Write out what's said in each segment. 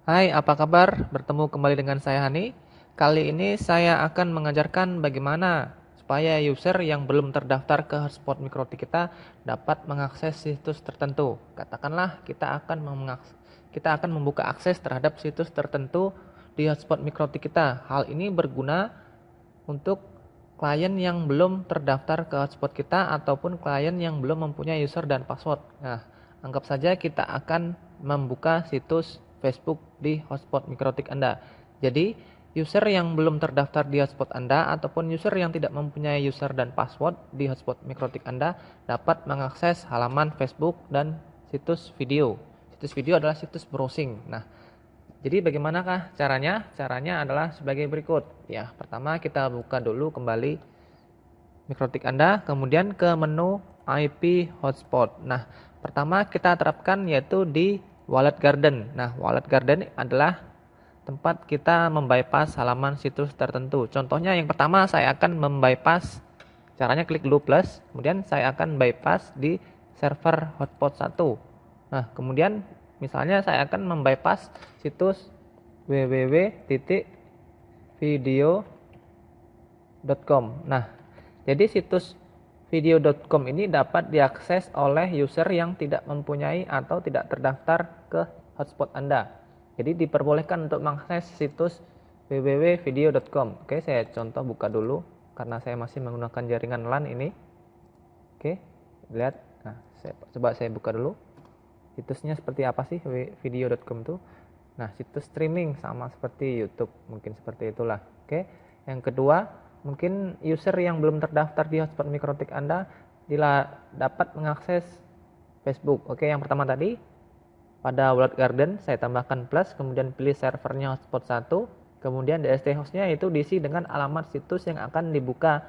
Hai, apa kabar? Bertemu kembali dengan saya Hani. Kali ini saya akan mengajarkan bagaimana supaya user yang belum terdaftar ke hotspot mikrotik kita dapat mengakses situs tertentu. Katakanlah kita akan membuka akses terhadap situs tertentu di hotspot mikrotik kita. Hal ini berguna untuk klien yang belum terdaftar ke hotspot kita ataupun klien yang belum mempunyai user dan password. Nah, anggap saja kita akan membuka situs Facebook di hotspot mikrotik Anda. Jadi, user yang belum terdaftar di hotspot Anda ataupun user yang tidak mempunyai user dan password di hotspot mikrotik Anda dapat mengakses halaman Facebook dan situs video. Situs video adalah situs browsing. Nah, jadi bagaimanakah caranya? Caranya adalah sebagai berikut. Ya, pertama kita buka dulu kembali mikrotik Anda, kemudian ke menu IP hotspot. Nah, pertama kita terapkan yaitu di Wallet Garden. Nah, Wallet Garden adalah tempat kita membypass halaman situs tertentu. Contohnya yang pertama saya akan membypass, caranya klik dulu plus, kemudian saya akan bypass di server hotspot 1. Nah, kemudian misalnya saya akan membypass situs www.video.com. Nah, jadi situs video.com ini dapat diakses oleh user yang tidak mempunyai atau tidak terdaftar ke hotspot Anda. Jadi diperbolehkan untuk mengakses situs www.video.com. Oke, saya contoh buka dulu karena saya masih menggunakan jaringan LAN ini. Oke, lihat. Nah, coba saya buka dulu. Situsnya seperti apa sih video.com itu? Nah, situs streaming sama seperti YouTube, mungkin seperti itulah. Oke. Yang kedua, mungkin user yang belum terdaftar di hotspot mikrotik Anda dapat mengakses Facebook. Oke, yang pertama tadi pada Wallet Garden saya tambahkan plus, kemudian pilih servernya hotspot 1, kemudian DST hostnya itu diisi dengan alamat situs yang akan dibuka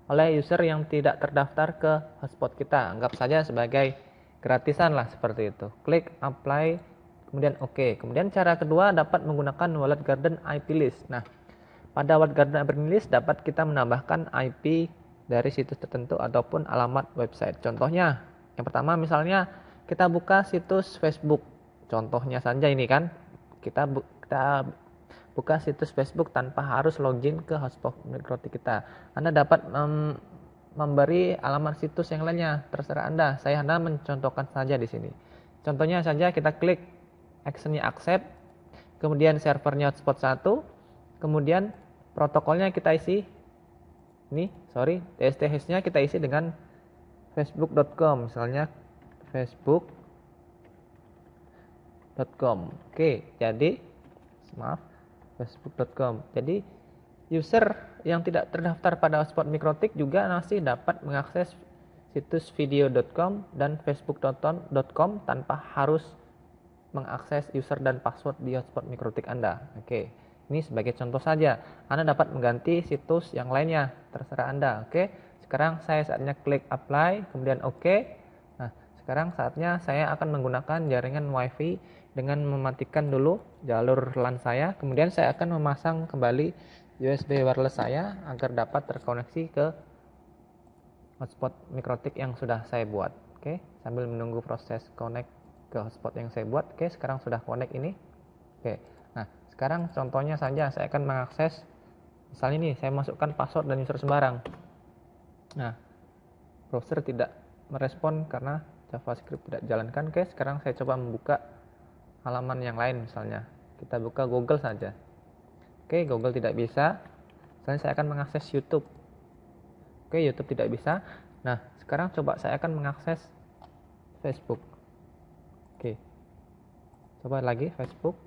oleh user yang tidak terdaftar ke hotspot kita. Anggap saja sebagai gratisan lah seperti itu. Klik apply, kemudian oke. Kemudian cara kedua dapat menggunakan Wallet Garden IP list. Nah, pada Wallet Garden IP list dapat kita menambahkan IP dari situs tertentu ataupun alamat website. Contohnya, yang pertama misalnya kita buka situs Facebook. Contohnya saja ini kan, kita buka situs Facebook tanpa harus login ke hotspot mikrotik kita. Anda dapat memberi alamat situs yang lainnya, terserah Anda. Saya hanya mencontohkan saja di sini. Contohnya saja kita klik actionnya accept, kemudian servernya hotspot 1, kemudian protokolnya kita isi. DST hostnya kita isi dengan facebook.com, misalnya facebook.com. Oke, jadi facebook.com. Jadi user yang tidak terdaftar pada hotspot mikrotik juga masih dapat mengakses situs video.com dan facebook.com tanpa harus mengakses user dan password di hotspot mikrotik Anda. Oke, ini sebagai contoh saja. Anda dapat mengganti situs yang lainnya, terserah Anda. Oke, sekarang saya saatnya klik apply, kemudian oke. Nah, sekarang saatnya saya akan menggunakan jaringan WiFi dengan mematikan dulu jalur LAN saya. Kemudian saya akan memasang kembali USB wireless saya agar dapat terkoneksi ke hotspot mikrotik yang sudah saya buat. Oke, sambil menunggu proses connect ke hotspot yang saya buat. Oke, sekarang sudah connect ini. Oke, nah sekarang contohnya saja saya akan mengakses, misalnya ini saya masukkan password dan user sembarang. Nah, browser tidak merespon karena JavaScript tidak jalankan. Oke, sekarang saya coba membuka halaman yang lain, misalnya kita buka Google saja. Oke, Google tidak bisa. Misalnya saya akan mengakses YouTube. Oke, YouTube tidak bisa. Nah, sekarang coba saya akan mengakses Facebook. Oke, coba lagi Facebook,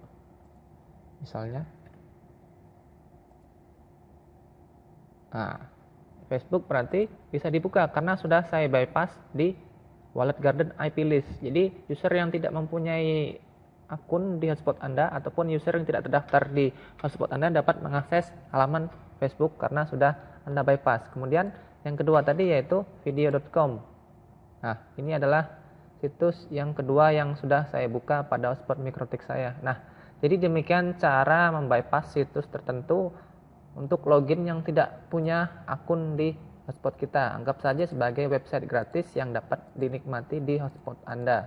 misalnya. Nah, Facebook berarti bisa dibuka karena sudah saya bypass di Wallet Garden IP list. Jadi user yang tidak mempunyai akun di hotspot Anda ataupun user yang tidak terdaftar di hotspot Anda dapat mengakses halaman Facebook karena sudah Anda bypass. Kemudian yang kedua tadi yaitu video.com. Nah, ini adalah situs yang kedua yang sudah saya buka pada hotspot mikrotik saya. Nah, jadi demikian cara membypass situs tertentu untuk login yang tidak punya akun di hotspot kita. Anggap saja sebagai website gratis yang dapat dinikmati di hotspot Anda.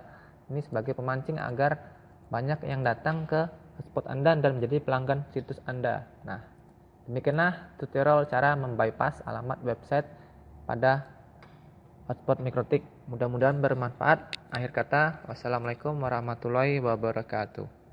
Ini sebagai pemancing agar banyak yang datang ke hotspot Anda dan menjadi pelanggan situs Anda. Nah, demikianlah tutorial cara membypass alamat website pada hotspot Mikrotik. Mudah-mudahan bermanfaat. Akhir kata, wassalamualaikum warahmatullahi wabarakatuh.